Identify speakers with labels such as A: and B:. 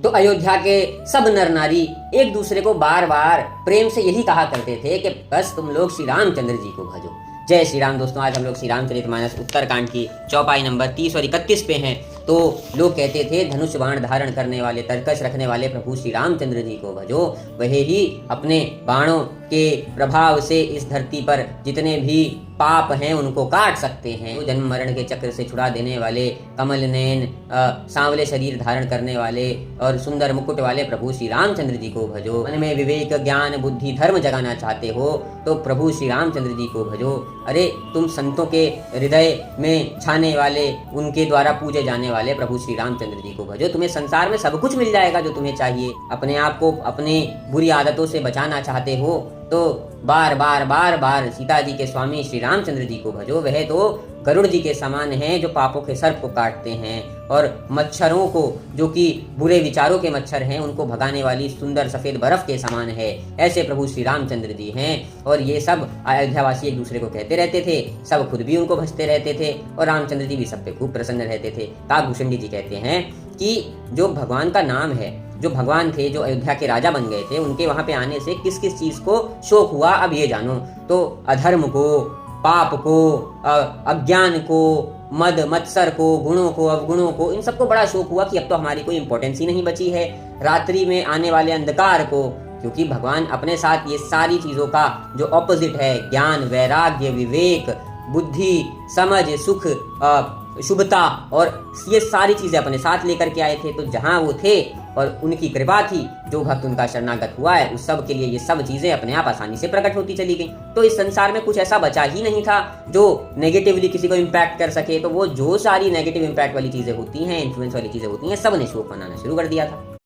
A: तो अयोध्या के सब नर नारी एक दूसरे को बार बार प्रेम से यही कहा करते थे कि बस तुम लोग श्री रामचंद्र जी को भजो। जय श्री राम। दोस्तों, आज हम लोग श्री रामचरितमानस उत्तरकांड की चौपाई नंबर 30 और 31 पे हैं। तो लोग कहते थे धनुष बाण धारण करने वाले, तरकश रखने वाले प्रभु श्री रामचंद्र जी को भजो। वह ही अपने बाणों के प्रभाव से इस धरती पर जितने भी पाप हैं उनको काट सकते हैं। तो जन्म मरण के चक्र से छुड़ा देने वाले, कमल नयन सांवले शरीर धारण करने वाले और सुंदर मुकुट वाले प्रभु श्री रामचंद्र जी को भजो। मन में विवेक, ज्ञान, बुद्धि, धर्म जगाना चाहते हो तो प्रभु श्री रामचंद्र जी को भजो। अरे तुम संतों के हृदय में छाने वाले, उनके द्वारा पूजे जाने वाले प्रभु श्री रामचंद्र जी को भजो। तुम्हें संसार में सब कुछ मिल जाएगा जो तुम्हें चाहिए। अपने आप को अपने बुरी आदतों से बचाना चाहते हो तो बार बार सीता जी के स्वामी श्री रामचंद्र जी को भजो। वह तो गरुड़ जी के समान हैं जो पापों के सर्प को काटते हैं और मच्छरों को, जो कि बुरे विचारों के मच्छर हैं, उनको भगाने वाली सुंदर सफेद बर्फ के समान है। ऐसे प्रभु श्री रामचंद्र जी हैं। और ये सब अयोध्यावासी एक दूसरे को कहते रहते थे, सब खुद भी उनको भजते रहते थे और रामचंद्र जी भी सब पे खूब प्रसन्न रहते थे। काकभूषण जी कहते हैं कि जो भगवान का नाम है, जो भगवान थे, जो अयोध्या के राजा बन गए थे, उनके वहां पे आने से किस किस चीज को शोक हुआ अब ये जानो। तो अधर्म को, पाप को, अज्ञान को, मद मत्सर को, गुणों को, अवगुणों को, इन सबको बड़ा शोक हुआ कि अब तो हमारी कोई इंपॉर्टेंस ही नहीं बची है। रात्रि में आने वाले अंधकार को, क्योंकि भगवान अपने साथ ये सारी चीजों का जो ऑपोजिट है, ज्ञान, वैराग्य, विवेक, बुद्धि, समझ, सुख, शुभता और ये सारी चीजें अपने साथ लेकर के आए थे। तो जहां वो थे और उनकी कृपा थी, जो भक्त उनका शरणागत हुआ है उस सब के लिए ये सब चीजें अपने आप आसानी से प्रकट होती चली गई। तो इस संसार में कुछ ऐसा बचा ही नहीं था जो नेगेटिवली किसी को इम्पैक्ट कर सके। तो वो जो सारी नेगेटिव इम्पैक्ट वाली चीजें होती हैं, इन्फ्लुएंस वाली चीजें होती हैं, सब ने शोक मनाना शुरू कर दिया था।